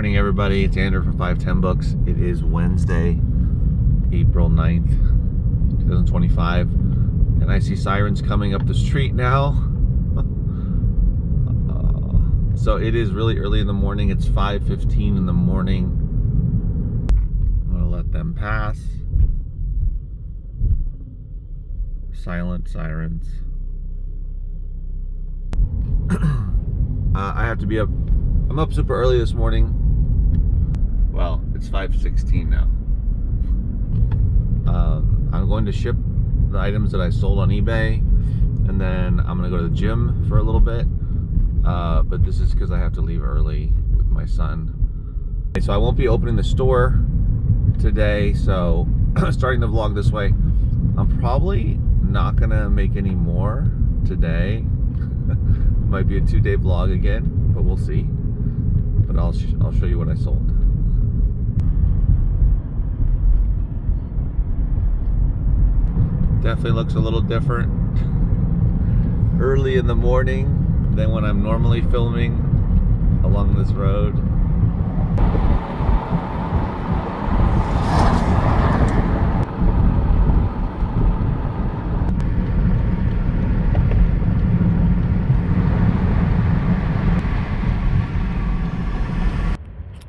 morning, everybody. It's Andrew from 510 Books. It is Wednesday, April 9th, 2025. And I see sirens coming up the street now. So it is really early in the morning. It's 5:15 in the morning. I'm going to let them pass. Silent sirens. I have to be up. I'm up super early this morning. Well, it's 5:16 now. I'm going to ship the items that I sold on eBay, and then I'm going to go to the gym for a little bit. But this is because I have to leave early with my son. So I won't be opening the store today. So starting the vlog this way, I'm probably not going to make any more today. Might be a 2-day vlog again, but we'll see. But I'll show you what I sold. Definitely looks a little different early in the morning than when I'm normally filming along this road.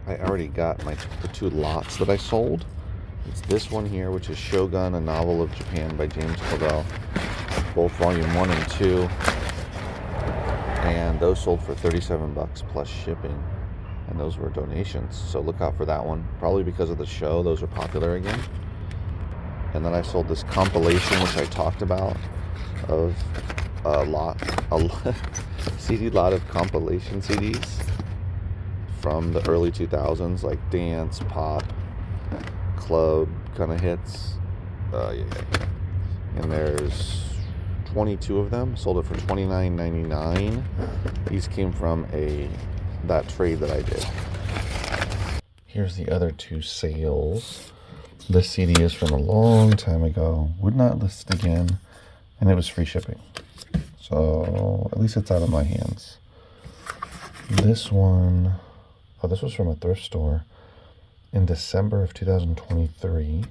I already got the 2 lots that I sold. It's this one here, which is Shogun, a novel of Japan by James Clavell, both volume 1 and 2, and those sold for $37 plus shipping, and those were donations, so look out for that one. Probably because of the show, those are popular again. And then I sold this compilation, which I talked about, of a CD lot of compilation CDs from the early 2000s, like dance, pop, club kind of hits. And there's 22 of them. Sold it for $29.99. These came from that trade that I did. Here's the other 2 sales. This CD is from a long time ago. Would not list again, and it was free shipping. So at least it's out of my hands. This one. Oh, this was from a thrift store in December of 2023,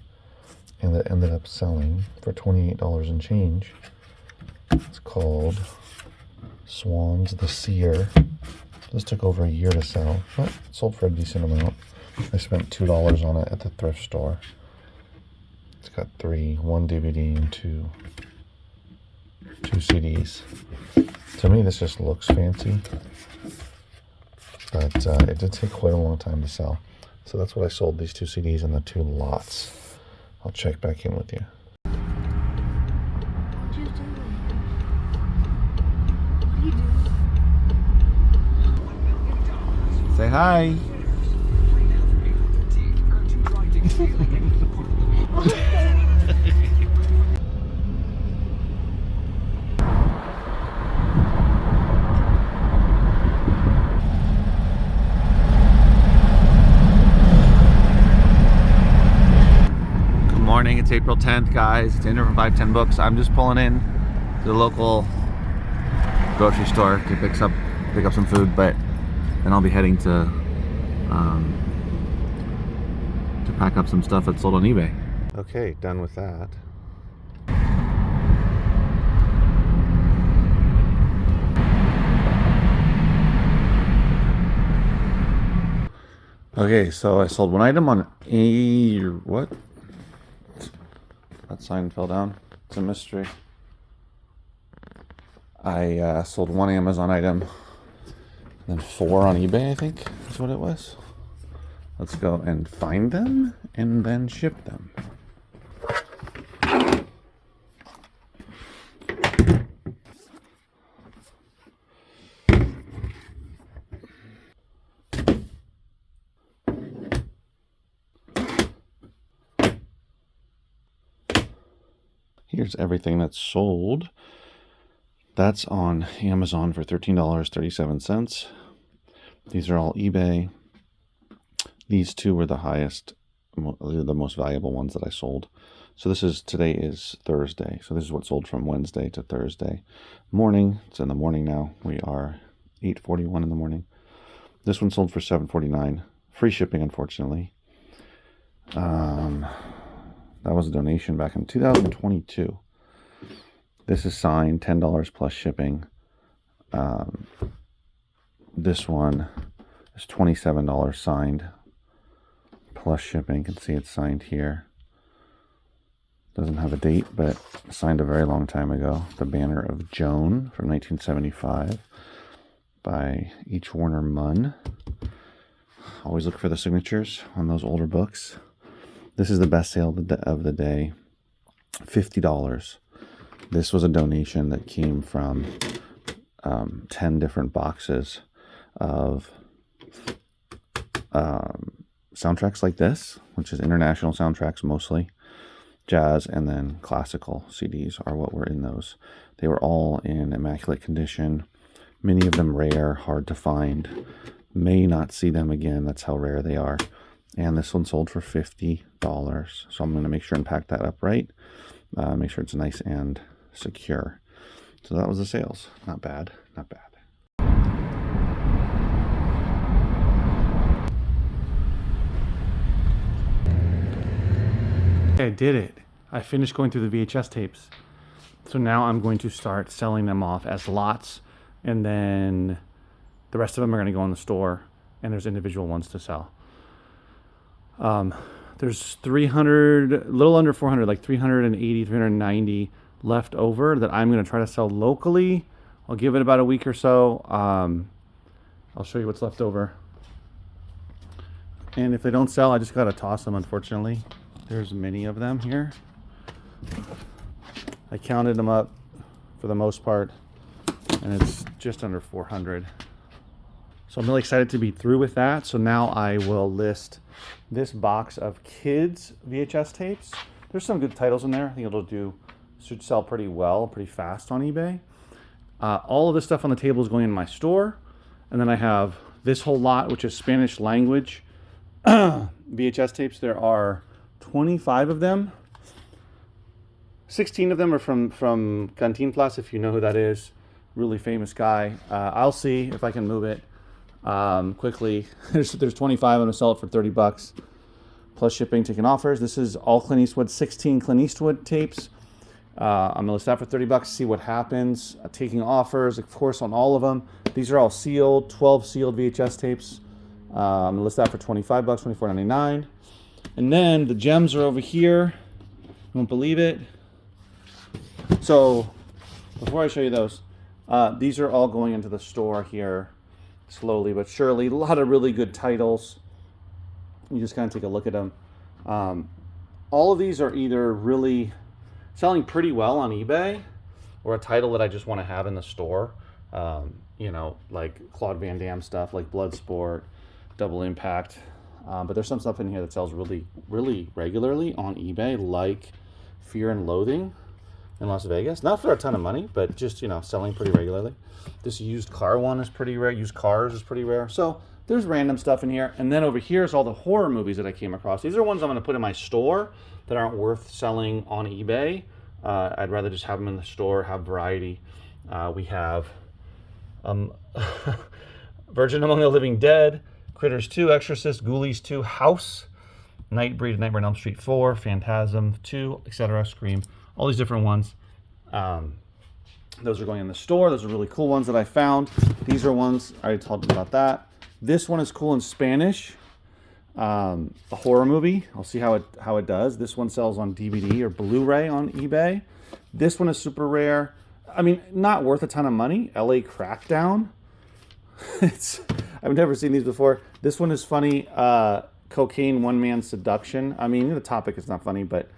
and it ended up selling for $28 and change. It's called Swans the Seer. This took over a year to sell, but it sold for a decent amount. I spent $2 on it at the thrift store. It's got 1 DVD and 2 CDs. To me, this just looks fancy. But it did take quite a long time to sell. So that's what I sold, these 2 CDs and the 2 lots. I'll check back in with you. What are you doing? What are you doing? Say hi. Morning, it's April 10th, guys. It's Andrew from 510 Books. I'm just pulling in to the local grocery store to pick up some food, but then I'll be heading to pack up some stuff that's sold on eBay. Okay, done with that. Okay, so I sold 1 item on what? That sign fell down. It's a mystery. I sold 1 Amazon item, then 4 on eBay, I think is what it was. Let's go and find them and then ship them. Here's everything that's sold. That's on Amazon for $13.37. These are all eBay. These 2 were the highest, the most valuable ones that I sold. So today is Thursday. So this is what sold from Wednesday to Thursday morning. It's in the morning now. We are 8:41 in the morning. This one sold for $7.49 Free shipping, unfortunately. That was a donation back in 2022. This is signed, $10 plus shipping. This one is $27 signed plus shipping. You can see it's signed here. Doesn't have a date, but signed a very long time ago. The Banner of Joan from 1975 by H. Warner Munn. Always look for the signatures on those older books. This is the best sale of the day. $50. This was a donation that came from 10 different boxes of soundtracks like this, which is international soundtracks mostly. Jazz and then classical CDs are what were in those. They were all in immaculate condition. Many of them rare, hard to find. May not see them again. That's how rare they are. And this one sold for $50. So I'm going to make sure and pack that up right. Make sure it's nice and secure. So that was the sales. Not bad. Not bad. I did it. I finished going through the VHS tapes. So now I'm going to start selling them off as lots, and then the rest of them are going to go in the store, and there's individual ones to sell. There's 300, a little under 400, like 380, 390 left over that I'm going to try to sell locally. I'll give it about a week or so. I'll show you what's left over. And if they don't sell, I just got to toss them, unfortunately. There's many of them here. I counted them up for the most part, and it's just under 400. So I'm really excited to be through with that. So now I will list this box of kids VHS tapes. There's some good titles in there. I think should sell pretty well, pretty fast on eBay. All of this stuff on the table is going in my store. And then I have this whole lot, which is Spanish language VHS tapes. There are 25 of them. 16 of them are from Cantinflas, if you know who that is. Really famous guy. I'll see if I can move it quickly. There's 25. I'm going to sell it for $30 plus shipping, taking offers. This is all Clint Eastwood, 16 Clint Eastwood tapes. I'm going to list that for $30, see what happens. Taking offers, of course, on all of them. These are all sealed, 12 sealed VHS tapes. I'm going to list that for $25, $24.99. And then the gems are over here. You won't believe it. So before I show you those, these are all going into the store here slowly but surely. A lot of really good titles. You just kind of take a look at them. All of these are either really selling pretty well on eBay or a title that I just want to have in the store. You know, like Claude Van Damme stuff, like Bloodsport, Double Impact. But there's some stuff in here that sells really, really regularly on eBay, like Fear and Loathing in Las Vegas. Not for a ton of money, but just, you know, selling pretty regularly. This used car one is pretty rare. Used cars is pretty rare. So there's random stuff in here. And then over here is all the horror movies that I came across. These are ones I'm going to put in my store that aren't worth selling on eBay. I'd rather just have them in the store, have variety. We have Virgin Among the Living Dead, Critters 2, Exorcist, Ghoulies 2, House, Nightbreed, Nightmare on Elm Street 4, Phantasm 2, etc., Scream, all these different ones. Those are going in the store. Those are really cool ones that I found. These are ones, I already told you about that. This one is cool in Spanish. A horror movie. I'll see how it does. This one sells on DVD or Blu-ray on eBay. This one is super rare. I mean, not worth a ton of money. LA Crackdown. I've never seen these before. This one is funny. Cocaine One-Man Seduction. I mean, the topic is not funny, but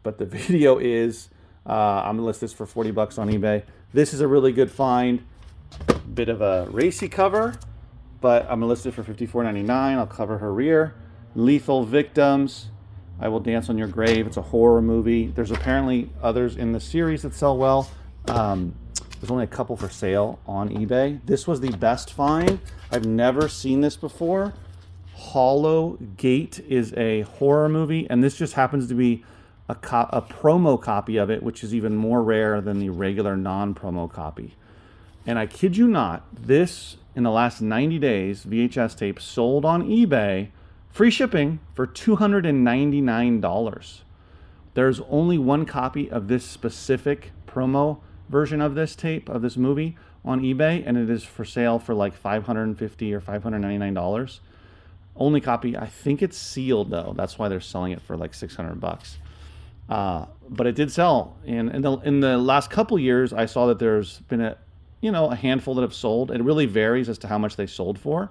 the video is. I'm gonna list this for $40 on eBay. This is a really good find. Bit of a racy cover, but I'm gonna list it for $54.99. I'll cover her rear. Lethal Victims. I Will Dance on Your Grave. It's a horror movie. There's apparently others in the series that sell well. There's only a couple for sale on eBay. This was the best find. I've never seen this before. Hollow Gate is a horror movie, and this just happens to be a promo copy of it, which is even more rare than the regular non-promo copy. And I kid you not, this, in the last 90 days, VHS tape sold on eBay free shipping for $299. There's only one copy of this specific promo version of this tape, of this movie, on eBay, and it is for sale for like $550 or $599. Only copy. I think it's sealed though. That's why they're selling it for like $600. But it did sell, and in the last couple years, I saw that there's been a handful that have sold. It really varies as to how much they sold for,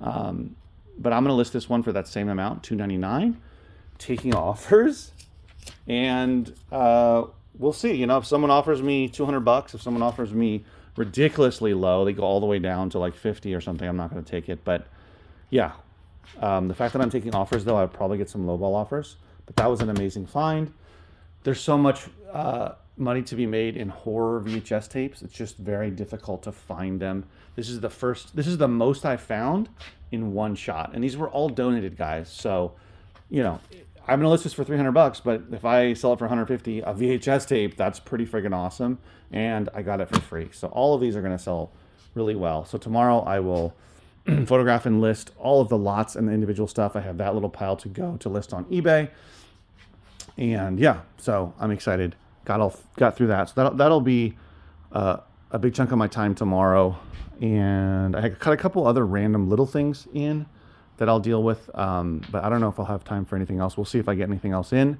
but I'm going to list this one for that same amount, $299, taking offers, and we'll see. If someone offers me $200, if someone offers me ridiculously low, they go all the way down to like 50 or something, I'm not going to take it. But yeah, the fact that I'm taking offers though, I'd probably get some lowball offers. But that was an amazing find. There's so much money to be made in horror VHS tapes. It's just very difficult to find them. This is the most I found in one shot. And these were all donated, guys. So, I'm going to list this for $300, but if I sell it for $150, a VHS tape, that's pretty friggin' awesome. And I got it for free. So all of these are going to sell really well. So tomorrow I will photograph and list all of the lots and the individual stuff. I have that little pile to go to list on eBay. And yeah, so I'm excited. Got through that. So that'll be a big chunk of my time tomorrow. And I cut a couple other random little things in that I'll deal with. But I don't know if I'll have time for anything else. We'll see if I get anything else in.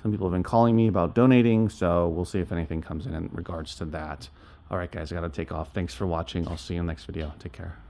Some people have been calling me about donating, so we'll see if anything comes in regards to that. All right, guys, I got to take off. Thanks for watching. I'll see you in the next video. Take care.